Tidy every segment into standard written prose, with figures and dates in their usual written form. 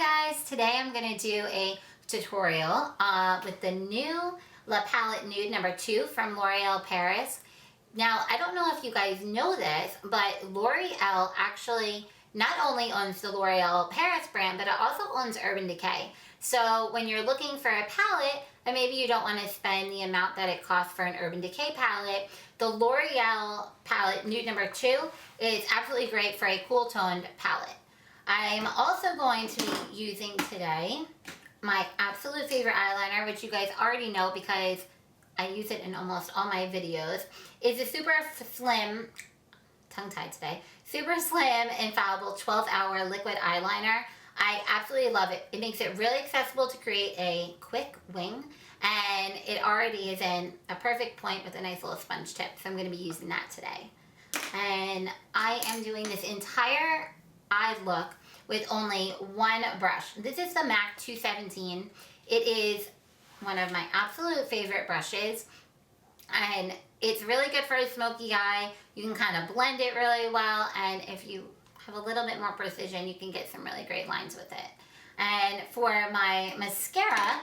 guys, today I'm going to do a tutorial with the new La Palette Nude number 2 from L'Oreal Paris. Now, I don't know if you guys know this, but L'Oreal actually not only owns the L'Oreal Paris brand, but it also owns Urban Decay. So when you're looking for a palette, and maybe you don't want to spend the amount that it costs for an Urban Decay palette, the L'Oreal palette Nude number 2 is absolutely great for a cool toned palette. I'm also going to be using today my absolute favorite eyeliner, which you guys already know because I use it in almost all my videos. It's a super slim, tongue-tied today, super slim, infallible 12-hour liquid eyeliner. I absolutely love it. It makes it really accessible to create a quick wing, and it already is in a perfect point with a nice little sponge tip, so I'm going to be using that today. And I am doing this entire eye look with only one brush. This is the MAC 217. It is one of my absolute favorite brushes, and it's really good for a smoky eye. You can kind of blend it really well, and if you have a little bit more precision, you can get some really great lines with it. And for my mascara,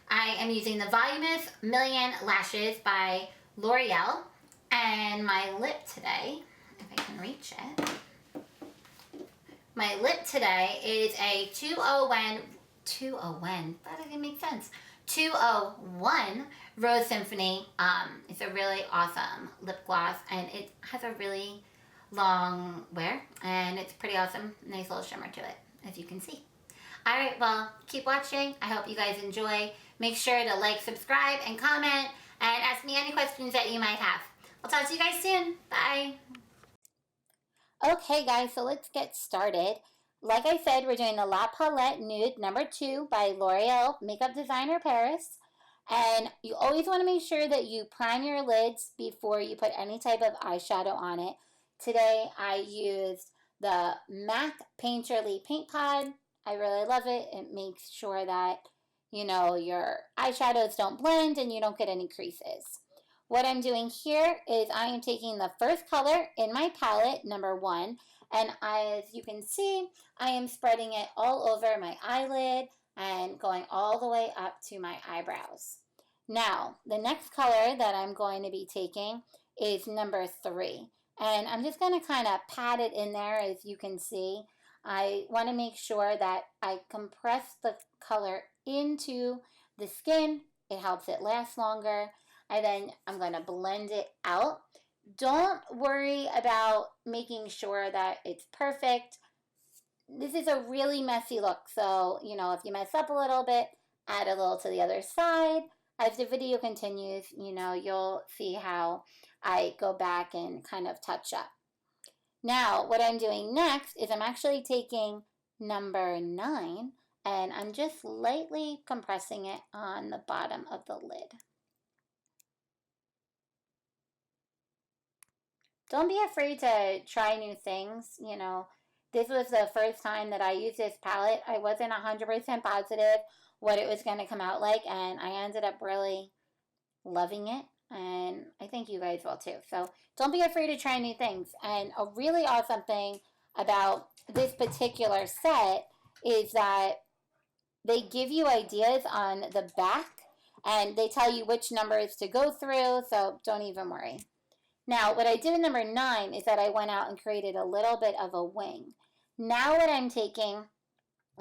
I am using the Voluminous Million Lashes by L'Oreal. And my lip today, if I can reach it, my lip today is a 201, that doesn't make sense, 201 Rose Symphony. It's a really awesome lip gloss, and it has a really long wear, and it's pretty awesome. Nice little shimmer to it, as you can see. Alright, well, keep watching. I hope you guys enjoy. Make sure to like, subscribe, and comment, and ask me any questions that you might have. I'll talk to you guys soon. Bye. Okay guys, so let's get started. Like I said, we're doing the La Palette Nude number 2 by L'Oreal Makeup Designer Paris. And you always want to make sure that you prime your lids before you put any type of eyeshadow on it. Today I used the MAC Painterly Paint Pod. I really love it. It makes sure that, you know, your eyeshadows don't blend and you don't get any creases. What I'm doing here is I am taking the first color in my palette, number 1, and as you can see, I am spreading it all over my eyelid and going all the way up to my eyebrows. Now, the next color that I'm going to be taking is number 3, and I'm just going to kind of pat it in there. As you can see, I want to make sure that I compress the color into the skin. It helps it last longer. And then I'm going to blend it out. Don't worry about making sure that it's perfect. This is a really messy look, so, you know, if you mess up a little bit, add a little to the other side. As the video continues, you know, you'll see how I go back and kind of touch up. Now, what I'm doing next is I'm actually taking number 9, and I'm just lightly compressing it on the bottom of the lid. Don't be afraid to try new things. You know, this was the first time that I used this palette. I wasn't 100% positive what it was going to come out like, and I ended up really loving it, and I think you guys will too. So don't be afraid to try new things. And a really awesome thing about this particular set is that they give you ideas on the back, and they tell you which numbers to go through, so don't even worry. Now, what I did with number 9 is that I went out and created a little bit of a wing. Now what I'm taking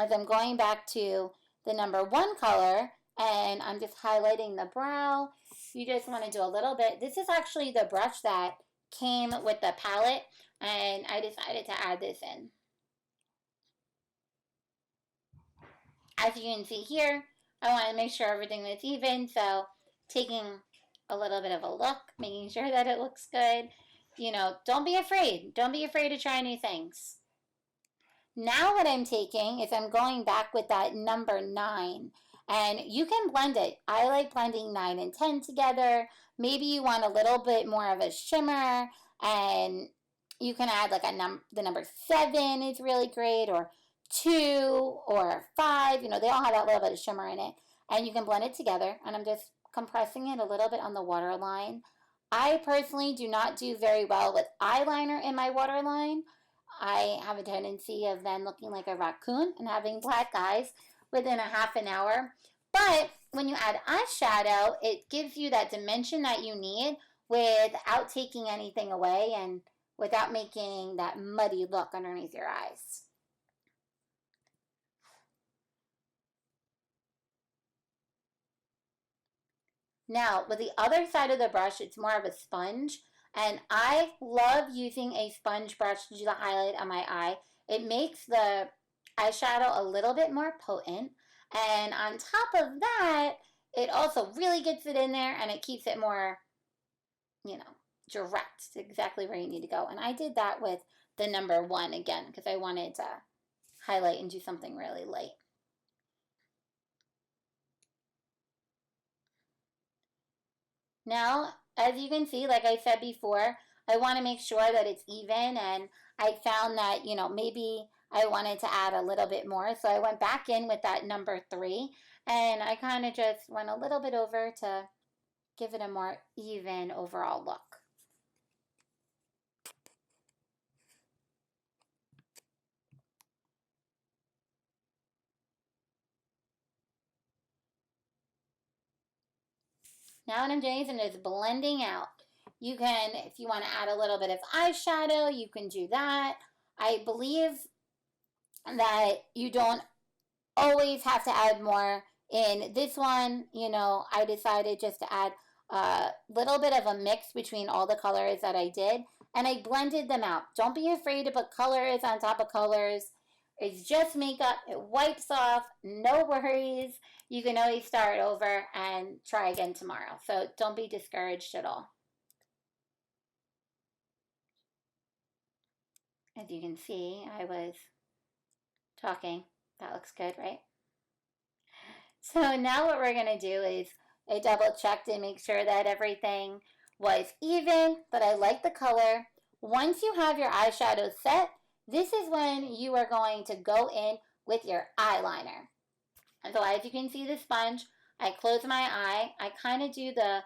is I'm going back to the number 1 color, and I'm just highlighting the brow. You just want to do a little bit. This is actually the brush that came with the palette, and I decided to add this in. As you can see here, I want to make sure everything was even, so taking a little bit of a look, making sure that it looks good. You know, don't be afraid. Don't be afraid to try new things. Now what I'm taking is I'm going back with that number 9, and you can blend it. I like blending 9 and 10 together. Maybe you want a little bit more of a shimmer, and you can add like the number 7 is really great, or 2 or 5. You know, they all have that little bit of shimmer in it, and you can blend it together. And I'm just compressing it a little bit on the waterline. I personally do not do very well with eyeliner in my waterline. I have a tendency of then looking like a raccoon and having black eyes within a half an hour. But when you add eyeshadow, it gives you that dimension that you need without taking anything away and without making that muddy look underneath your eyes. Now, with the other side of the brush, it's more of a sponge. And I love using a sponge brush to do the highlight on my eye. It makes the eyeshadow a little bit more potent. And on top of that, it also really gets it in there and it keeps it more, direct to exactly where you need to go. And I did that with the number 1 again because I wanted to highlight and do something really light. Now, as you can see, like I said before, I want to make sure that it's even, and I found that, maybe I wanted to add a little bit more, so I went back in with that number 3, and I kind of just went a little bit over to give it a more even overall look. Now what I'm doing is I'm just blending out. You can, if you want to add a little bit of eyeshadow, you can do that. I believe that you don't always have to add more. In this one, I decided just to add a little bit of a mix between all the colors that I did, and I blended them out. Don't be afraid to put colors on top of colors. It's just makeup. It wipes off. No worries. You can always start over and try again tomorrow. So don't be discouraged at all. As you can see, I was talking. That looks good, right? So now what we're going to do is I double check to make sure that everything was even, but I like the color. Once you have your eyeshadow set, this is when you are going to go in with your eyeliner. And so as you can see the sponge, I close my eye. I kind of do the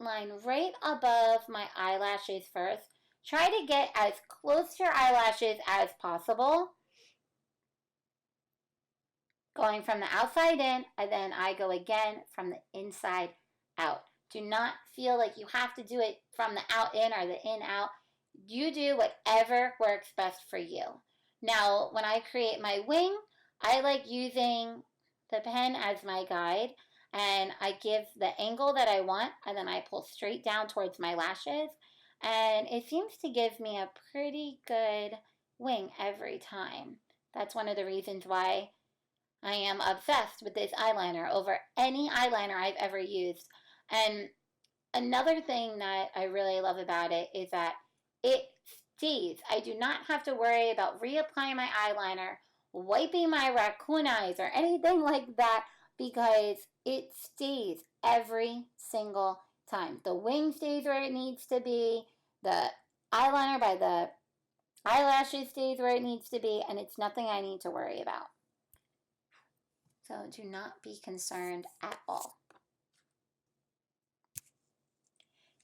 line right above my eyelashes first. Try to get as close to your eyelashes as possible. Going from the outside in, and then I go again from the inside out. Do not feel like you have to do it from the out in or the in out. You do whatever works best for you. Now, when I create my wing, I like using the pen as my guide, and I give the angle that I want, and then I pull straight down towards my lashes, and it seems to give me a pretty good wing every time. That's one of the reasons why I am obsessed with this eyeliner over any eyeliner I've ever used. And another thing that I really love about it is that it stays. I do not have to worry about reapplying my eyeliner, wiping my raccoon eyes, or anything like that because it stays every single time. The wing stays where it needs to be. The eyeliner by the eyelashes stays where it needs to be, and it's nothing I need to worry about. So do not be concerned at all.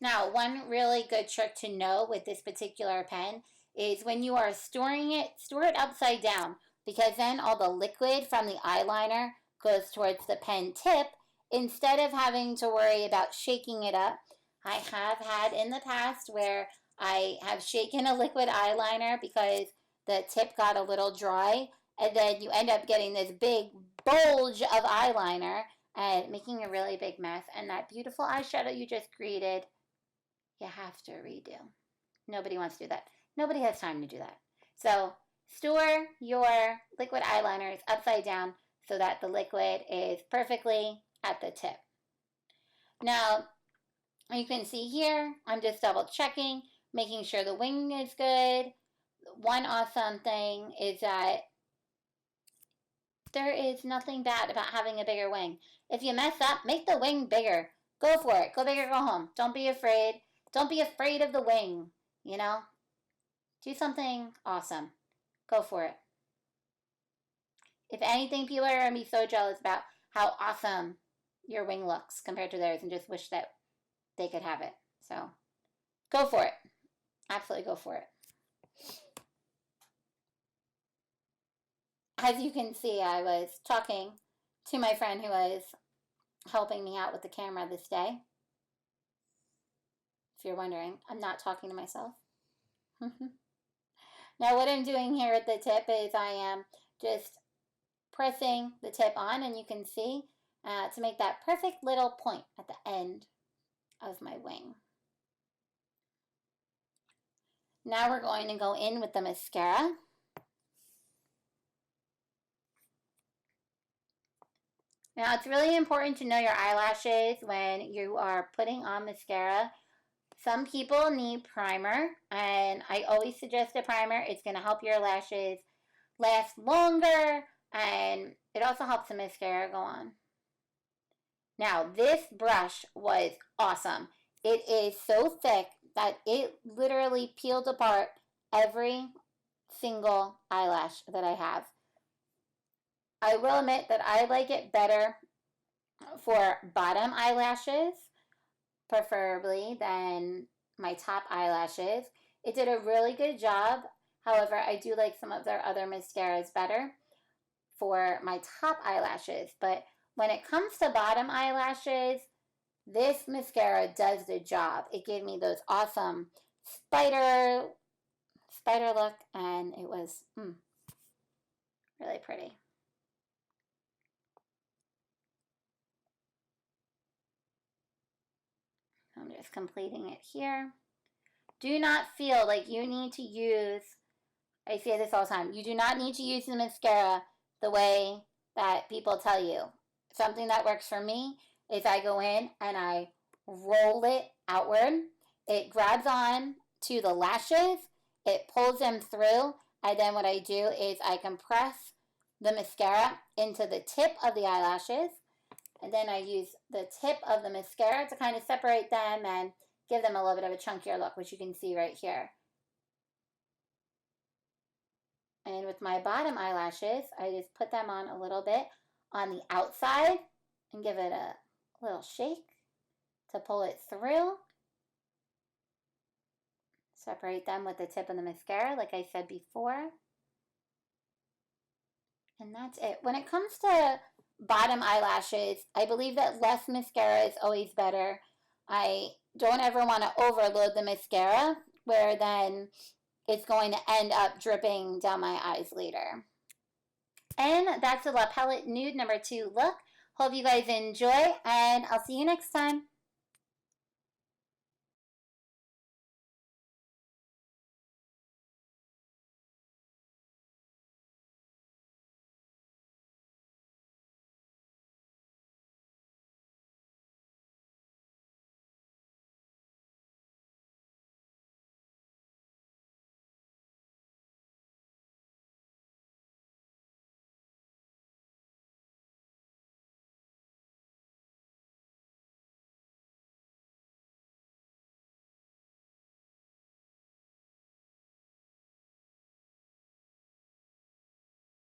Now, one really good trick to know with this particular pen is when you are storing it, store it upside down because then all the liquid from the eyeliner goes towards the pen tip instead of having to worry about shaking it up. I have had in the past where I have shaken a liquid eyeliner because the tip got a little dry and then you end up getting this big bulge of eyeliner and making a really big mess. And that beautiful eyeshadow you just created, you have to redo. Nobody wants to do that. Nobody has time to do that. So store your liquid eyeliners upside down so that the liquid is perfectly at the tip. Now, you can see here, I'm just double checking, making sure the wing is good. One awesome thing is that there is nothing bad about having a bigger wing. If you mess up, make the wing bigger. Go for it. Go big or go home. Don't be afraid. Don't be afraid of the wing, Do something awesome. Go for it. If anything, people are going to be so jealous about how awesome your wing looks compared to theirs and just wish that they could have it. So, go for it. Absolutely go for it. as you can see, I was talking to my friend who was helping me out with the camera this day. If you're wondering, I'm not talking to myself. Now what I'm doing here at the tip is I am just pressing the tip on, and you can see to make that perfect little point at the end of my wing. Now we're going to go in with the mascara. Now it's really important to know your eyelashes when you are putting on mascara. Some people need primer, and I always suggest a primer. It's going to help your lashes last longer, and it also helps the mascara go on. Now, this brush was awesome. It is so thick that it literally peeled apart every single eyelash that I have. I will admit that I like it better for bottom eyelashes, preferably, than my top eyelashes. It did a really good job. However, I do like some of their other mascaras better for my top eyelashes. But when it comes to bottom eyelashes, this mascara does the job. It gave me those awesome spider look, and it was really pretty. I'm just completing it here. Do not feel like you need to use, I say this all the time, you do not need to use the mascara the way that people tell you. Something that works for me is I go in and I roll it outward. It grabs on to the lashes, it pulls them through, and then what I do is I compress the mascara into the tip of the eyelashes, and then I use the tip of the mascara to kind of separate them and give them a little bit of a chunkier look, which you can see right here. And with my bottom eyelashes, I just put them on a little bit on the outside and give it a little shake to pull it through. Separate them with the tip of the mascara, like I said before. And that's it. When it comes to bottom eyelashes, I believe that less mascara is always better. I don't ever want to overload the mascara, where then it's going to end up dripping down my eyes later. And that's the La Palette Nude number 2 look. Hope you guys enjoy, and I'll see you next time.